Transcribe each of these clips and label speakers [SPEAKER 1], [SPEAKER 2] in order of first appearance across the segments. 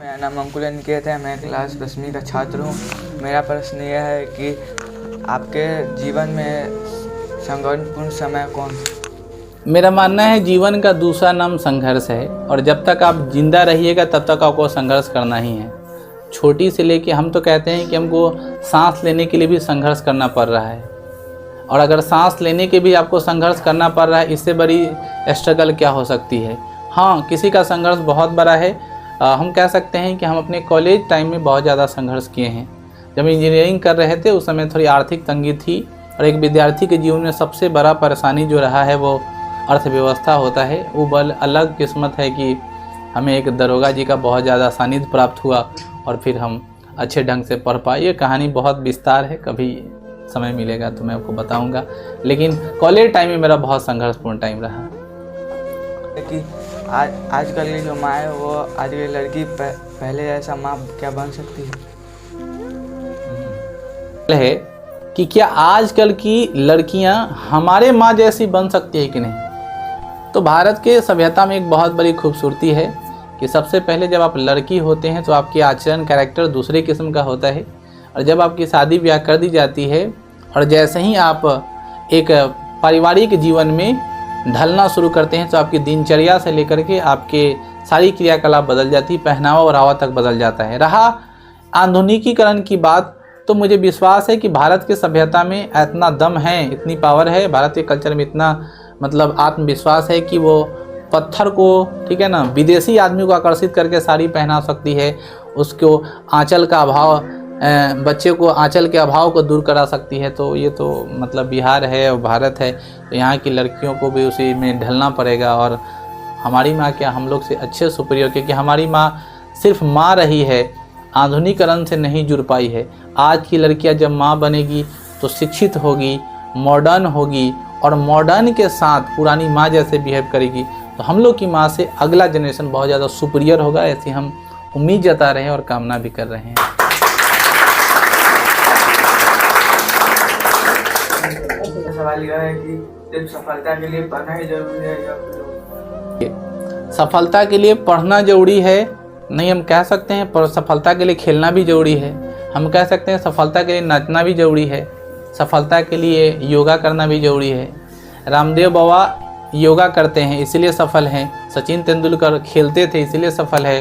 [SPEAKER 1] मेरा नाम अंकुल निकेत है। मैं क्लास 10वीं का छात्र हूँ। मेरा प्रश्न यह है कि आपके जीवन में संघर्षपूर्ण समय कौन सा?
[SPEAKER 2] मेरा मानना है जीवन का दूसरा नाम संघर्ष है और जब तक आप जिंदा रहिएगा तब तक आपको संघर्ष करना ही है। छोटी से लेके हम तो कहते हैं कि हमको सांस लेने के लिए भी संघर्ष करना पड़ रहा है, और अगर सांस लेने के भी आपको संघर्ष करना पड़ रहा है, इससे बड़ी स्ट्रगल क्या हो सकती है। हाँ, किसी का संघर्ष बहुत बड़ा है। हम कह सकते हैं कि हम अपने कॉलेज टाइम में बहुत ज़्यादा संघर्ष किए हैं। जब इंजीनियरिंग कर रहे थे उस समय थोड़ी आर्थिक तंगी थी, और एक विद्यार्थी के जीवन में सबसे बड़ा परेशानी जो रहा है वो अर्थव्यवस्था होता है। वो बल अलग किस्मत है कि हमें एक दरोगा जी का बहुत ज़्यादा सानिध्य प्राप्त हुआ और फिर हम अच्छे ढंग से पढ़ पाए। ये कहानी बहुत विस्तार है, कभी समय मिलेगा तो मैं आपको बताऊंगा। लेकिन कॉलेज टाइम में मेरा बहुत संघर्षपूर्ण टाइम रहा।
[SPEAKER 1] कि आजकल की जो माँ है वो आज की लड़की पहले जैसा माँ क्या बन सकती
[SPEAKER 2] है कि क्या आजकल की लड़कियां हमारे माँ जैसी बन सकती है कि नहीं। तो भारत के सभ्यता में एक बहुत बड़ी खूबसूरती है कि सबसे पहले जब आप लड़की होते हैं तो आपकी आचरण कैरेक्टर दूसरे किस्म का होता है, और जब आपकी शादी ब्याह कर दी जाती है और जैसे ही आप एक पारिवारिक जीवन में ढलना शुरू करते हैं तो आपकी दिनचर्या से लेकर के आपके सारी क्रियाकलाप बदल जाती है, पहनावा और ओढ़ावा तक बदल जाता है। रहा आधुनिकीकरण की बात, तो मुझे विश्वास है कि भारत की सभ्यता में इतना दम है, इतनी पावर है, भारत के कल्चर में इतना मतलब आत्मविश्वास है कि वो पत्थर को, ठीक है ना, विदेशी आदमी को आकर्षित करके साड़ी पहना सकती है, उसको आंचल का अभाव, बच्चे को आंचल के अभाव को दूर करा सकती है। तो ये तो मतलब बिहार है और भारत है, तो यहाँ की लड़कियों को भी उसी में ढलना पड़ेगा। और हमारी माँ क्या हम लोग से अच्छे सुपीरियर, क्योंकि हमारी माँ सिर्फ माँ रही है, आधुनिकीकरण से नहीं जुड़ पाई है। आज की लड़कियाँ जब माँ बनेगी तो शिक्षित होगी, मॉडर्न होगी, और मॉडर्न के साथ पुरानी माँ जैसे बिहेव करेगी, तो हम लोग की माँ से अगला जनरेशन बहुत ज़्यादा सुपीरियर होगा। ऐसी हम उम्मीद जता रहे हैं और कामना भी कर रहे हैं।
[SPEAKER 1] सवाल यह है कि सिर्फ सफलता के लिए पढ़ना ही जरूरी है या
[SPEAKER 2] सफलता के लिए पढ़ना जरूरी है नहीं, हम कह सकते हैं पर सफलता के लिए खेलना भी जरूरी है। हम कह सकते हैं सफलता के लिए नाचना भी जरूरी है, सफलता के लिए योगा करना भी जरूरी है। रामदेव बाबा योगा करते हैं इसलिए सफल हैं, सचिन तेंदुलकर खेलते थे इसलिए सफल है,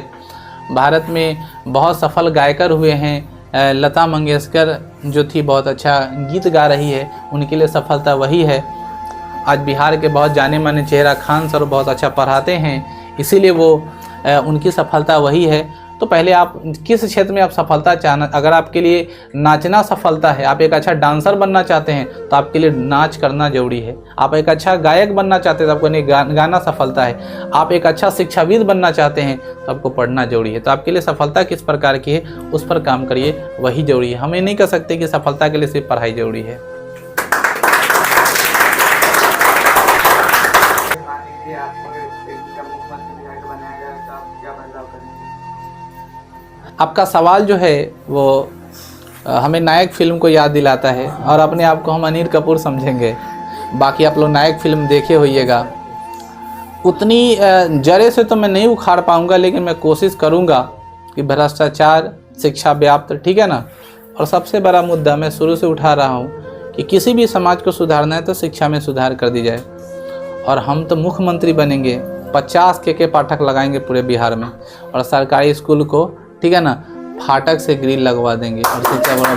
[SPEAKER 2] भारत में बहुत सफल गायकर हुए हैं, लता मंगेशकर जो थी बहुत अच्छा गीत गा रही है, उनके लिए सफलता वही है। आज बिहार के बहुत जाने माने चेहरा खान सर बहुत अच्छा पढ़ाते हैं, इसीलिए वो उनकी सफलता वही है। तो पहले आप किस क्षेत्र में आप सफलता चाहना, अगर आपके लिए नाचना सफलता है, आप एक अच्छा डांसर बनना चाहते हैं तो आपके लिए नाच करना जरूरी है। आप एक अच्छा गायक बनना चाहते हैं तो आपको नहीं गाना सफलता है। आप एक अच्छा शिक्षाविद बनना चाहते हैं तो आपको पढ़ना जरूरी है। तो आपके लिए सफलता किस प्रकार की है उस पर काम करिए, वही जरूरी है। हम ये नहीं कह सकते कि सफलता के लिए सिर्फ पढ़ाई जरूरी है। आपका सवाल जो है वो हमें नायक फिल्म को याद दिलाता है और अपने आप को हम अनिल कपूर समझेंगे। बाकी आप लोग नायक फिल्म देखे होइएगा। उतनी जड़े से तो मैं नहीं उखाड़ पाऊंगा, लेकिन मैं कोशिश करूंगा कि भ्रष्टाचार, शिक्षा व्याप्त, ठीक है ना, और सबसे बड़ा मुद्दा मैं शुरू से उठा रहा हूं कि किसी भी समाज को सुधारना है तो शिक्षा में सुधार कर दी जाए। और हम तो मुख्यमंत्री बनेंगे, 50 के पाठक लगाएंगे पूरे बिहार में, और सरकारी स्कूल को, ठीक है ना, फाटक से ग्रिल लगवा देंगे और शिक्षा बड़ा